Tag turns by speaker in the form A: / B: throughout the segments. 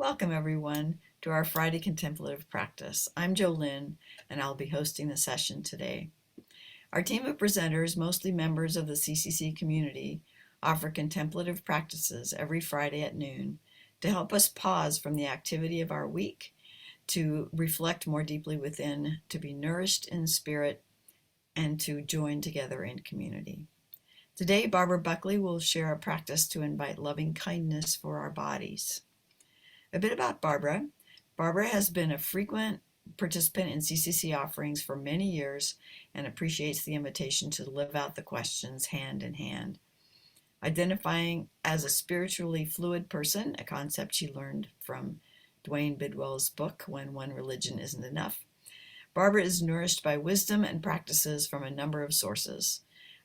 A: Welcome, everyone, to our Friday Contemplative Practice. I'm Jolynn, and I'll be hosting the session today. Our team of presenters, mostly members of the CCC community, offer contemplative practices every Friday at noon to help us pause from the activity of our week, to reflect more deeply within, to be nourished in spirit, and to join together in community. Today, Barbara Buckley will share a practice to invite loving kindness for our bodies. A bit about Barbara. Barbara has been a frequent participant in CCC offerings for many years and appreciates the invitation to live out the questions hand in hand. Identifying as a spiritually fluid person, a concept she learned from Duane Bidwell's book, When One Religion Isn't Enough, Barbara is nourished by wisdom and practices from a number of sources.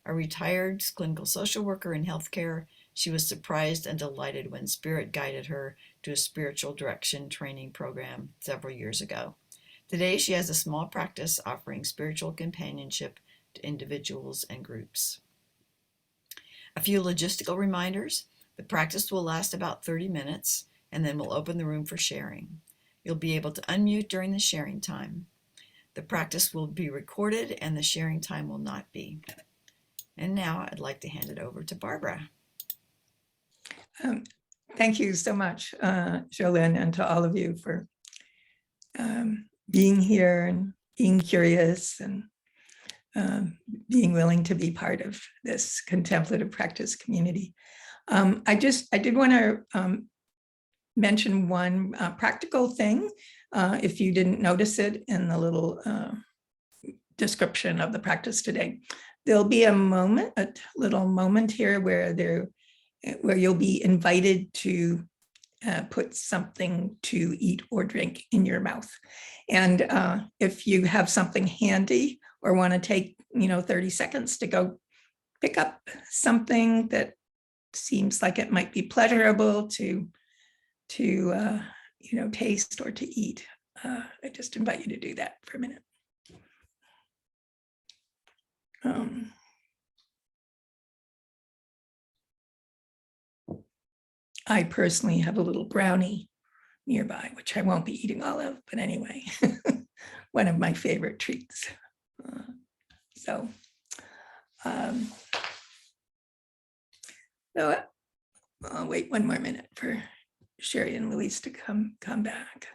A: A retired clinical social worker in healthcare, she was surprised and delighted when Spirit guided her to a spiritual direction training program several years ago. Today, she has a small practice offering spiritual companionship to individuals and groups. A few logistical reminders. The practice will last about 30 minutes, and then we'll open the room for sharing. You'll be able to unmute during the sharing time. The practice will be recorded, and the sharing time will not be. And now I'd like to hand it over to Barbara.
B: Thank you so much, Jolynn, and to all of you for being here and being curious and being willing to be part of this contemplative practice community. I did want to mention one practical thing, if you didn't notice it in the little description of the practice today. There'll be a little moment here where you'll be invited to put something to eat or drink in your mouth. And if you have something handy or want to take 30 seconds to go pick up something that seems like it might be pleasurable to taste or to eat, I just invite you to do that for a minute. I personally have a little brownie nearby, which I won't be eating all of, but anyway, one of my favorite treats. So I'll wait one more minute for Sherry and Louise to come back.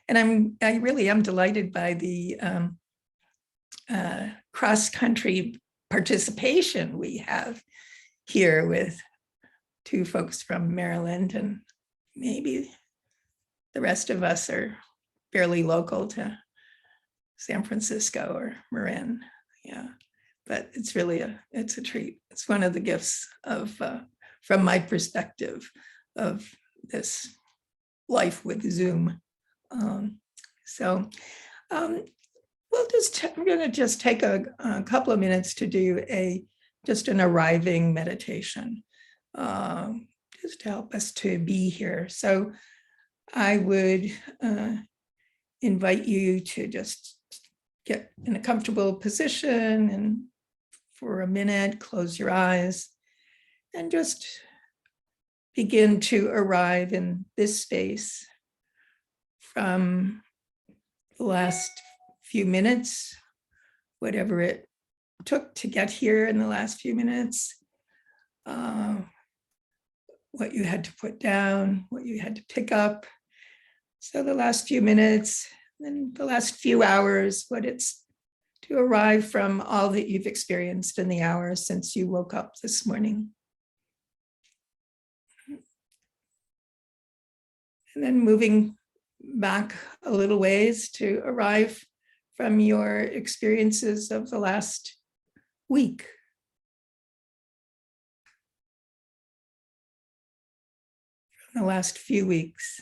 B: And I really am delighted by the cross-country participation we have here with two folks from Maryland, and maybe the rest of us are fairly local to San Francisco or Marin. Yeah, but it's really it's a treat. It's one of the gifts of, from my perspective, of this life with Zoom. We're going to just take a couple of minutes to do just an arriving meditation, just to help us to be here. So I would invite you to just get in a comfortable position and for a minute, close your eyes and just begin to arrive in this space from the last few minutes, whatever it took to get here in the last few minutes, what you had to put down, what you had to pick up. So the last few minutes, then the last few hours, what it's to arrive from all that you've experienced in the hours since you woke up this morning. And then moving back a little ways to arrive from your experiences of the last week. From the last few weeks.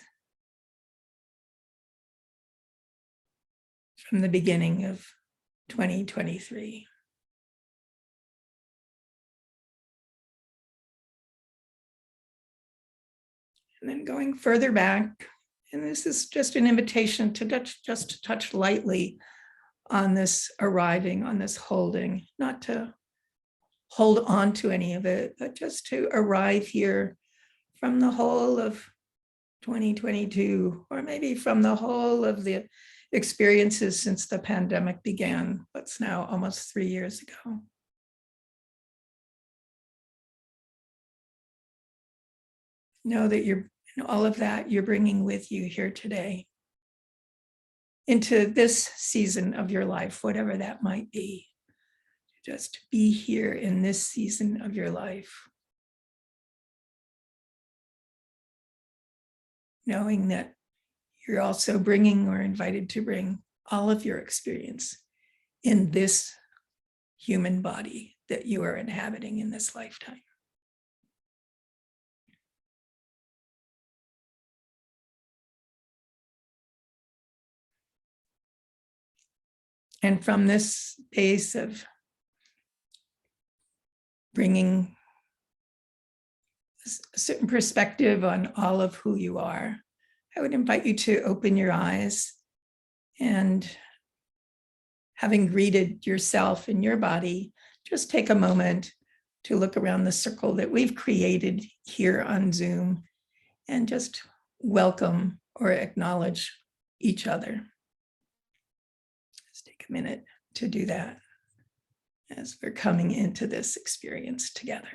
B: From the beginning of 2023. And then going further back, and this is just an invitation to touch lightly on this arriving, on this holding, not to hold on to any of it, but just to arrive here from the whole of 2022, or maybe from the whole of the experiences since the pandemic began, what's now almost 3 years ago. Know that all of that you're bringing with you here today into this season of your life, whatever that might be. Just be here in this season of your life, knowing that you're also bringing or invited to bring all of your experience in this human body that you are inhabiting in this lifetime. And from this space of bringing a certain perspective on all of who you are, I would invite you to open your eyes and, having greeted yourself in your body, just take a moment to look around the circle that we've created here on Zoom and just welcome or acknowledge each other. Let's take a minute to do that as we're coming into this experience together.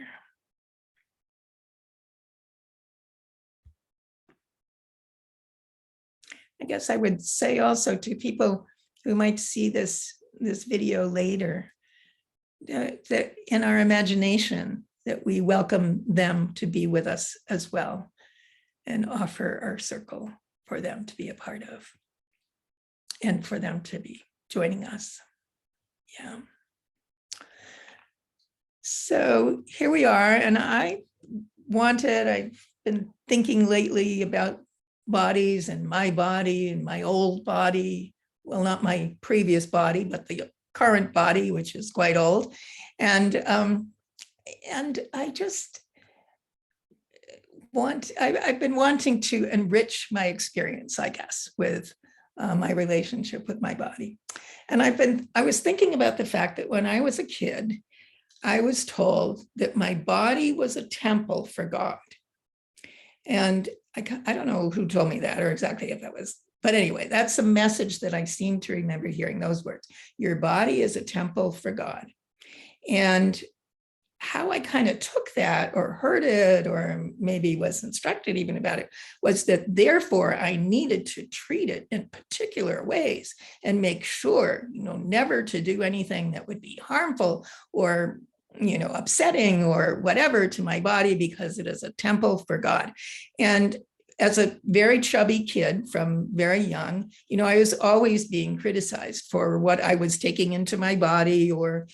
B: I guess I would say also to people who might see this video later, that in our imagination, that we welcome them to be with us as well and offer our circle for them to be a part of and for them to be joining us. Yeah. So here we are, and I've been thinking lately about bodies and my old body. Well, not my previous body, but the current body, which is quite old. And I just I've been wanting to enrich my experience, I guess, with my relationship with my body. And I was thinking about the fact that when I was a kid, I was told that my body was a temple for God. And I don't know who told me that or exactly if that was, but anyway, that's a message that I seem to remember hearing those words. Your body is a temple for God. And how I kind of took that or heard it, or maybe was instructed even about it, was that therefore I needed to treat it in particular ways and make sure, never to do anything that would be harmful or, upsetting or whatever to my body, because it is a temple for God. And as a very chubby kid from very young, I was always being criticized for what I was taking into my body, or,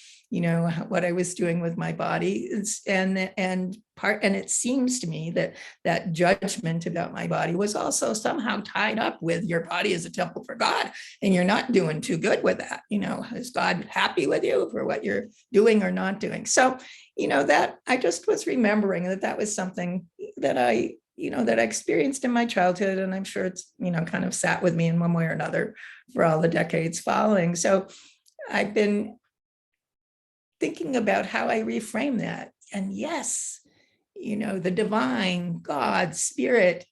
B: what I was doing with my body. And it seems to me that judgment about my body was also somehow tied up with your body as a temple for God, and you're not doing too good with that. Is God happy with you for what you're doing or not doing? So, that I just was remembering that was something that I experienced in my childhood. And I'm sure it's, kind of sat with me in one way or another for all the decades following. So I've been thinking about how I reframe that. And yes, the divine, God, spirit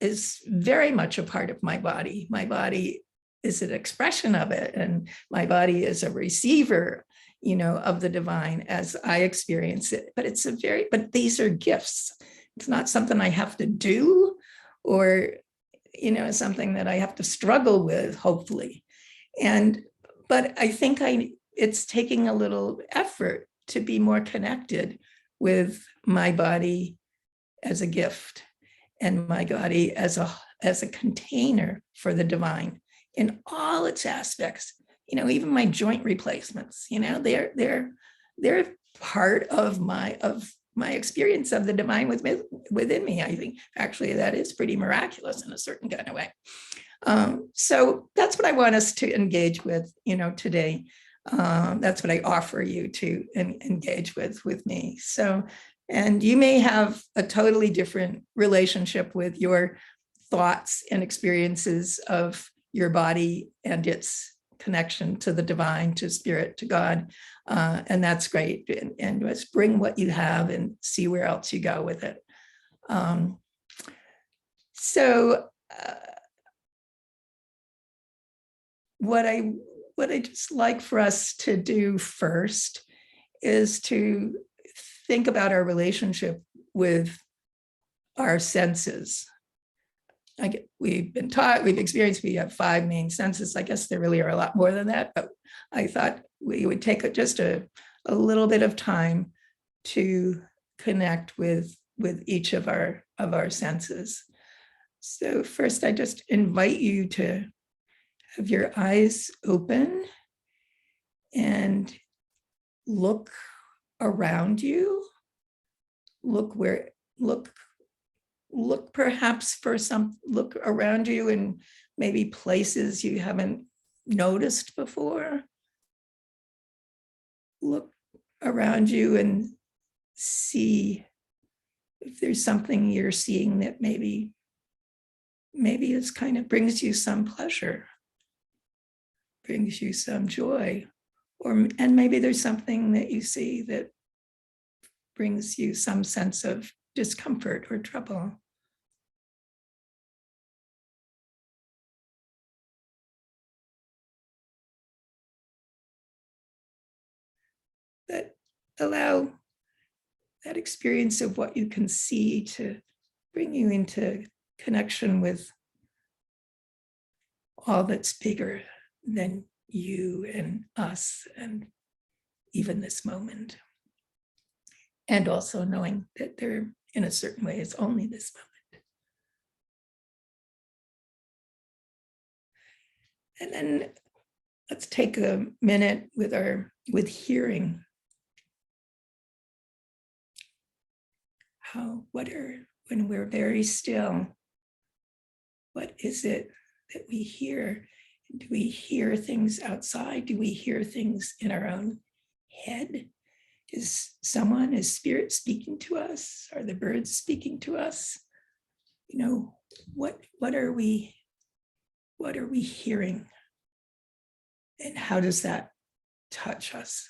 B: is very much a part of my body. My body is an expression of it. And my body is a receiver, of the divine as I experience it. But but these are gifts. It's not something I have to do, or, something that I have to struggle with, hopefully. But I think it's taking a little effort to be more connected with my body as a gift, and my body as a container for the divine in all its aspects. Even my joint replacements, they're part of my experience of the divine within me. I think actually that is pretty miraculous in a certain kind of way. So that's what I want us to engage with, today. That's what I offer you to engage with me. So, and you may have a totally different relationship with your thoughts and experiences of your body and its connection to the divine, to spirit, to God. And that's great. And just bring what you have and see where else you go with it. So what I just like for us to do first is to think about our relationship with our senses. We've been taught, we've experienced, we have 5 main senses. I guess there really are a lot more than that, but I thought we would take just a little bit of time to connect with each of our senses. So first, I just invite you to have your eyes open and look around you. Look perhaps for look around you in maybe places you haven't noticed before. Look around you and see if there's something you're seeing that maybe is kind of brings you some pleasure, brings you some joy, and maybe there's something that you see that brings you some sense of discomfort or trouble. But allow that experience of what you can see to bring you into connection with all that's bigger than you and us and even this moment. And also knowing that there, in a certain way, is only this moment. And then let's take a minute with hearing. When we're very still, what is it that we hear? Do we hear things outside? Do we hear things in our own head? Is spirit speaking to us? Are the birds speaking to us? What are we hearing? And how does that touch us?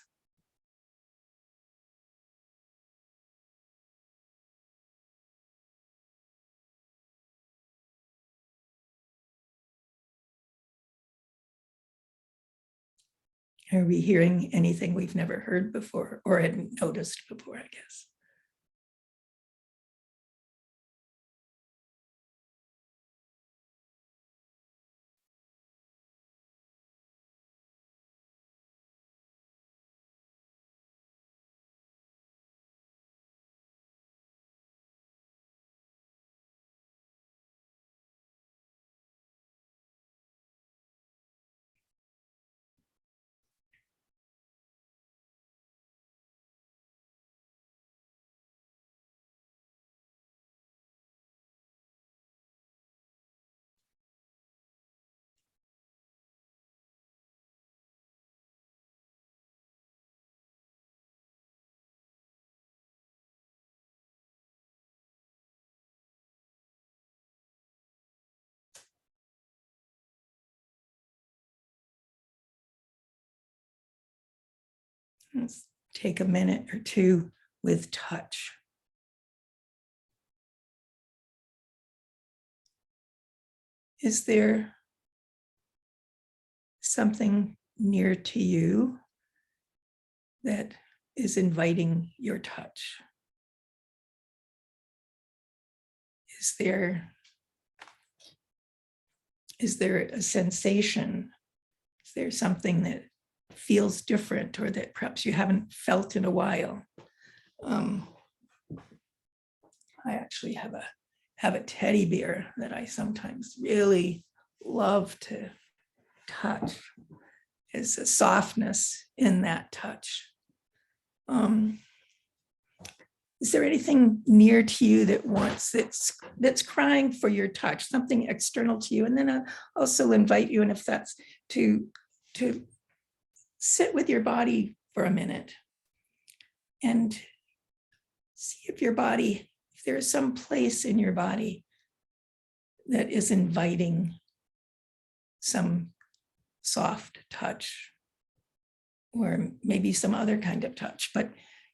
B: Are we hearing anything we've never heard before or hadn't noticed before, I guess? Let's take a minute or two with touch. Is there something near to you that is inviting your touch? Is there a sensation? Is there something that feels different or that perhaps you haven't felt in a while? I actually have a teddy bear that I sometimes really love to touch. There's a softness in that touch. Is there anything near to you that's crying for your touch, something external to you? And then I'll also invite you, and if that's to sit with your body for a minute and see if there's some place in your body that is inviting some soft touch, or maybe some other kind of touch. But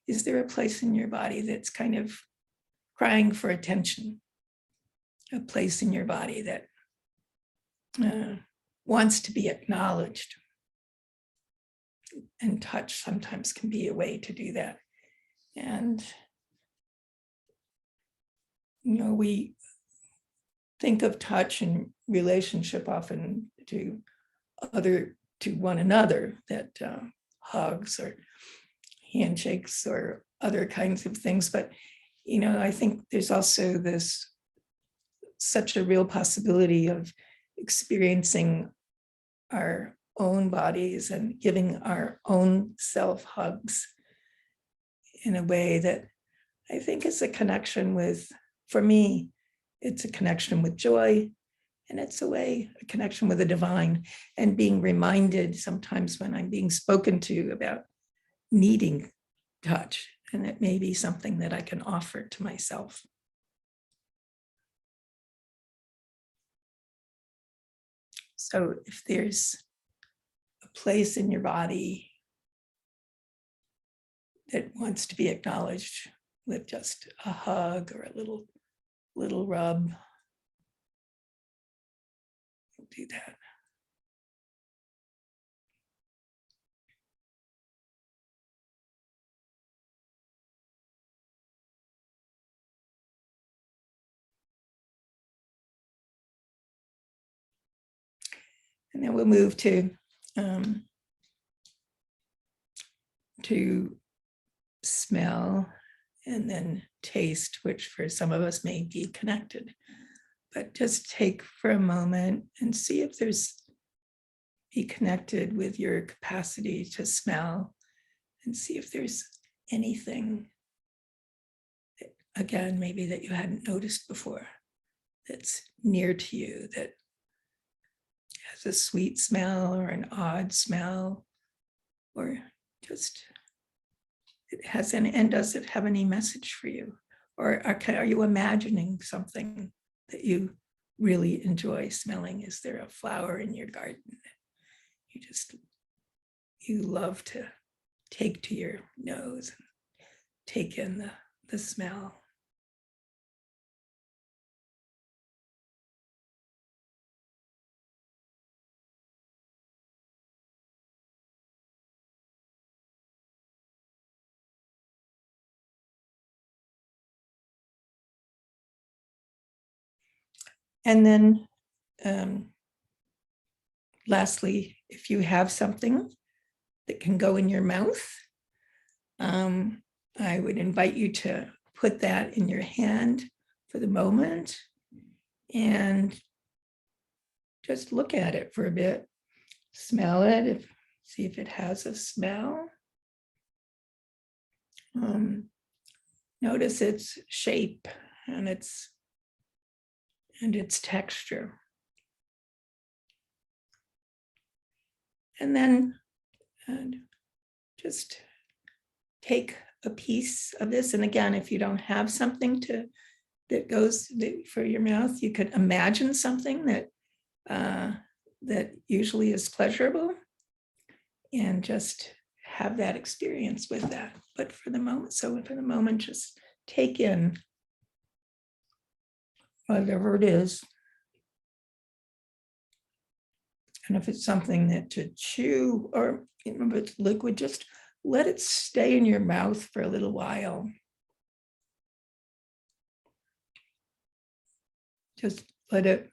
B: is there a place in your body that's kind of crying for attention? a place in your body that wants to be acknowledged. And touch sometimes can be a way to do that. And, we think of touch and relationship often to one another, that hugs or handshakes or other kinds of things. But, I think there's also such a real possibility of experiencing our own bodies and giving our own self hugs in a way that I think is a connection with, for me, it's a connection with joy, and it's a connection with the divine, and being reminded sometimes when I'm being spoken to about needing touch, and it may be something that I can offer to myself. So if there's a place in your body that wants to be acknowledged with just a hug or a little rub, do that. And then we'll move to smell and then taste, which for some of us may be connected. But just take for a moment and see if be connected with your capacity to smell, and see if there's anything that, again, maybe that you hadn't noticed before, that's near to you, that has a sweet smell or an odd smell, or just it has and does it have any message for you? Or are you imagining something that you really enjoy smelling? Is there a flower in your garden that you love to take to your nose and take in the smell? And then lastly, if you have something that can go in your mouth, I would invite you to put that in your hand for the moment and just look at it for a bit, smell it, see if it has a smell. Notice its shape and its texture. And then just take a piece of this. And again, if you don't have something that goes for your mouth, you could imagine something that usually is pleasurable, and just have that experience with that. But for the moment, just take in whatever it is. And if it's something that to chew, or if it's liquid, just let it stay in your mouth for a little while. Just let it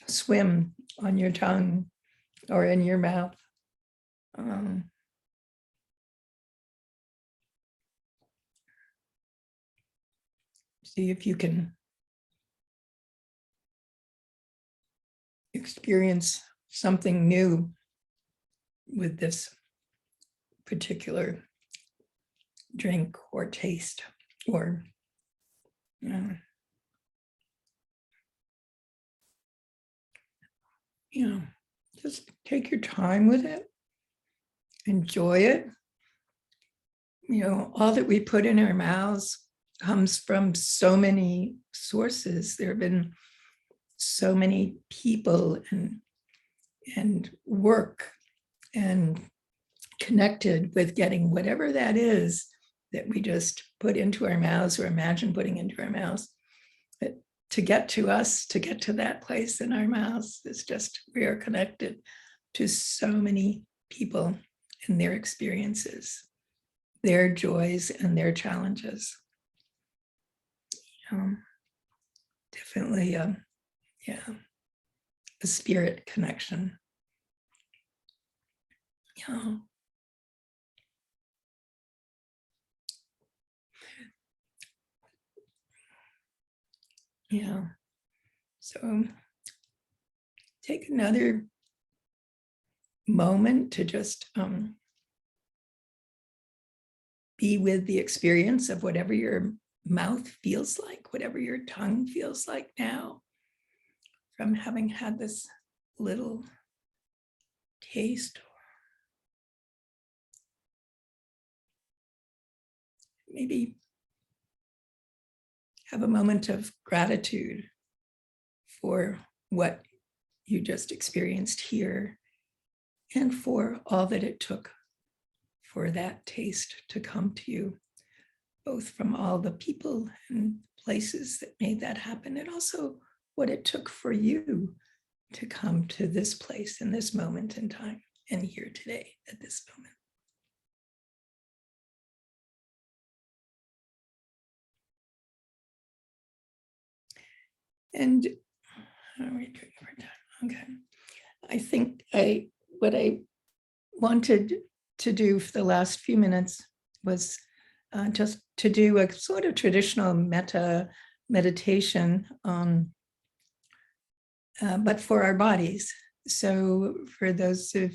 B: swim on your tongue or in your mouth. See if you can experience something new with this particular drink or taste, or just take your time with it, enjoy it. All that we put in our mouths comes from so many sources. There have been so many people and work and connected with getting whatever that is that we just put into our mouths or imagine putting into our mouths. But to get to us, to get to that place in our mouths, is just, we are connected to so many people and their experiences, their joys and their challenges. Definitely, yeah, a spirit connection. Yeah. Yeah. So take another moment to just be with the experience of whatever your mouth feels like, whatever your tongue feels like now, from having had this little taste. Maybe have a moment of gratitude for what you just experienced here and for all that it took for that taste to come to you, both from all the people and places that made that happen, and also what it took for you to come to this place in this moment in time and here today at this moment. And how are we doing for time? Okay. I think what I wanted to do for the last few minutes was just to do a sort of traditional metta meditation, but for our bodies. So for those of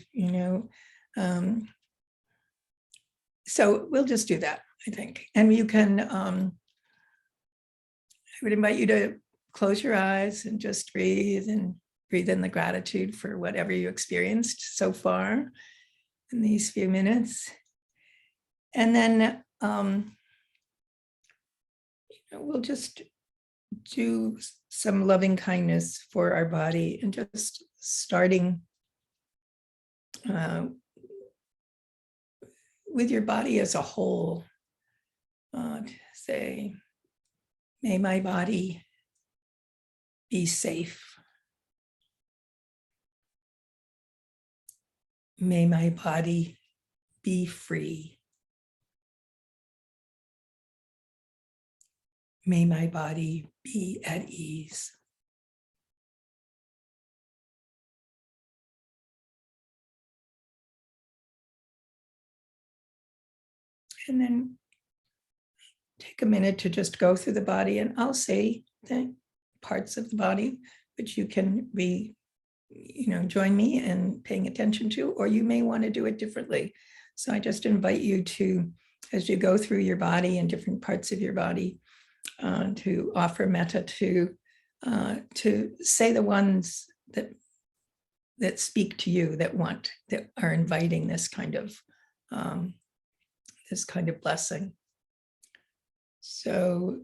B: so we'll just do that, I think. And you can, I would invite you to close your eyes and just breathe and breathe in the gratitude for whatever you experienced so far in these few minutes. And then we'll just do some loving kindness for our body, and just starting with your body as a whole. Say, may my body be safe. May my body be free. May my body be at ease. And then take a minute to just go through the body, and I'll say the parts of the body which you can join me in paying attention to, or you may want to do it differently. So I just invite you to, as you go through your body and different parts of your body, to offer metta to say the ones that speak to you, that are inviting this kind of blessing. So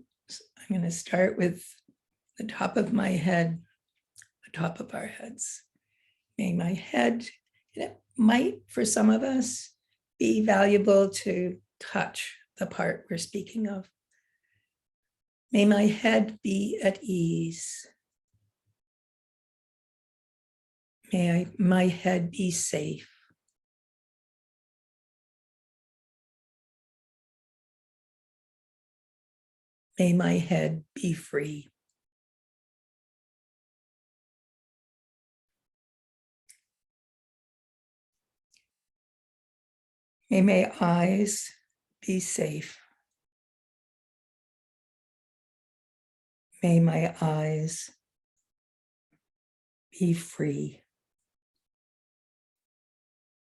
B: I'm going to start with the top of my head, the top of our heads. May my head, it might for some of us be valuable to touch the part we're speaking of. May my head be at ease. May my head be safe. May my head be free. May my eyes be safe. May my eyes be free.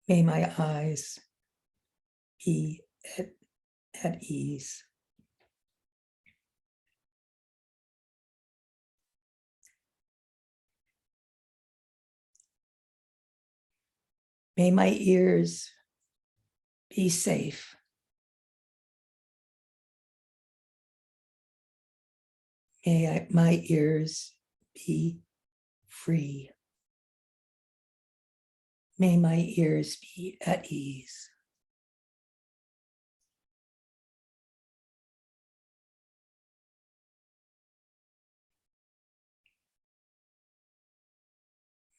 B: May my eyes be at ease. May my ears be safe. May my ears be free. May my ears be at ease.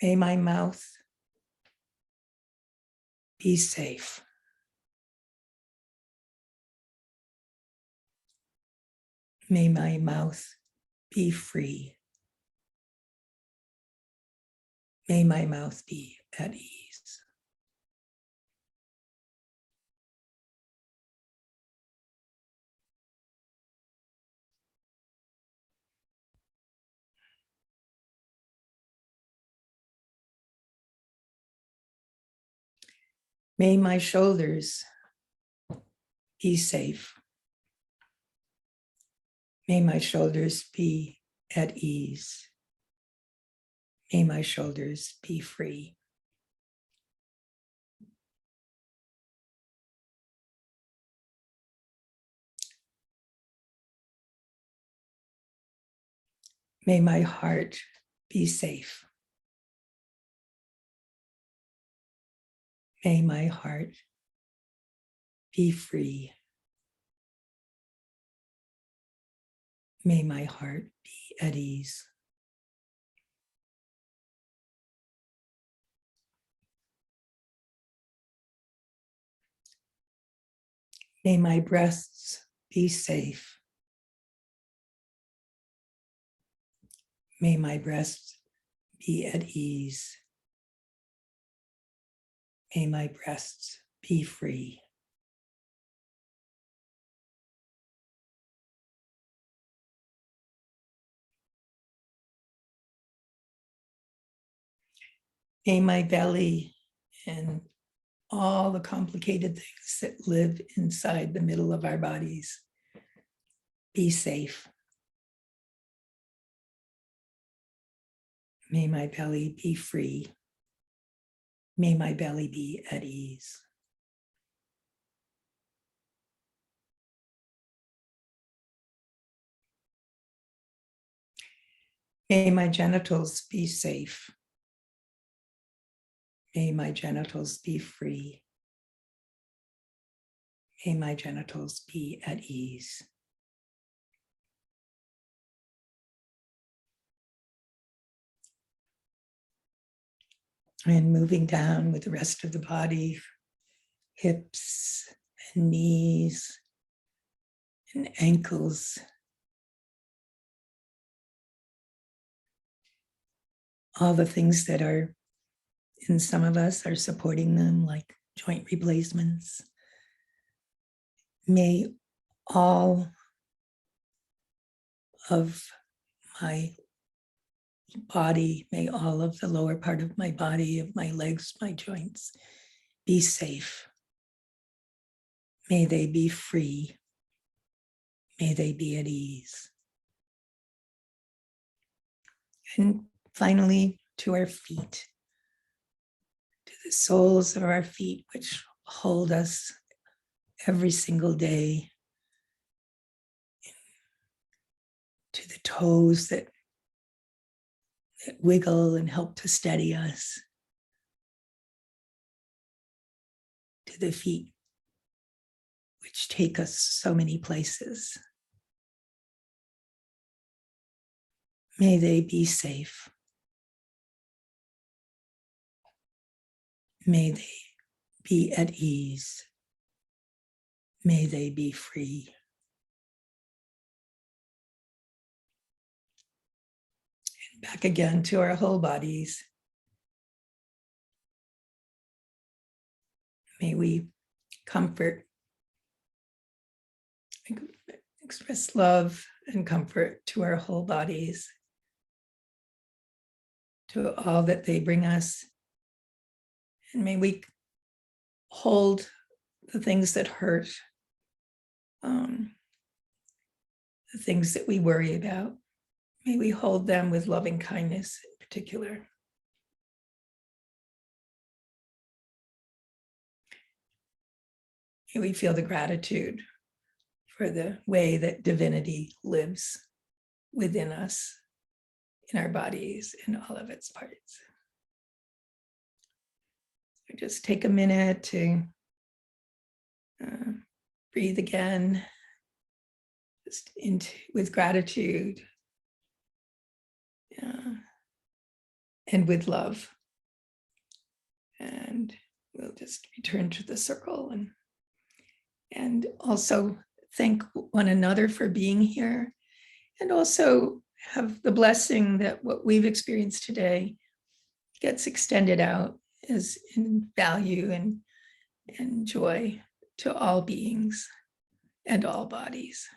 B: May my mouth be safe. May my mouth be free. May my mouth be at ease. May my shoulders be safe. May my shoulders be at ease. May my shoulders be free. May my heart be safe. May my heart be free. May my heart be at ease. May my breasts be safe. May my breasts be at ease. May my breasts be free. May my belly and all the complicated things that live inside the middle of our bodies be safe. May my belly be free. May my belly be at ease. May my genitals be safe. May my genitals be free. May my genitals be at ease. And moving down with the rest of the body, hips and knees and ankles. All the things that are in some of us are supporting them, like joint replacements. May all of my body, may all of the lower part of my body, of my legs, my joints, be safe. May they be free. May they be at ease. And finally, to our feet, to the soles of our feet, which hold us every single day, to the toes that wiggle and help to steady us, to the feet which take us so many places. May they be safe. May they be at ease. May they be free. And back again to our whole bodies. May we comfort, express love and comfort to our whole bodies, to all that they bring us. And may we hold the things that hurt, the things that we worry about. May we hold them with loving kindness in particular. May we feel the gratitude for the way that divinity lives within us, in our bodies, in all of its parts. So just take a minute to breathe again, just with gratitude. and with love. And we'll just return to the circle and also thank one another for being here, and also have the blessing that what we've experienced today gets extended out as in value and joy to all beings and all bodies.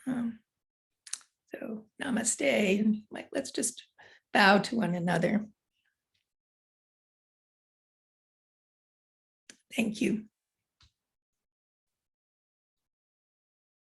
B: So namaste, and let's just bow to one another. Thank you.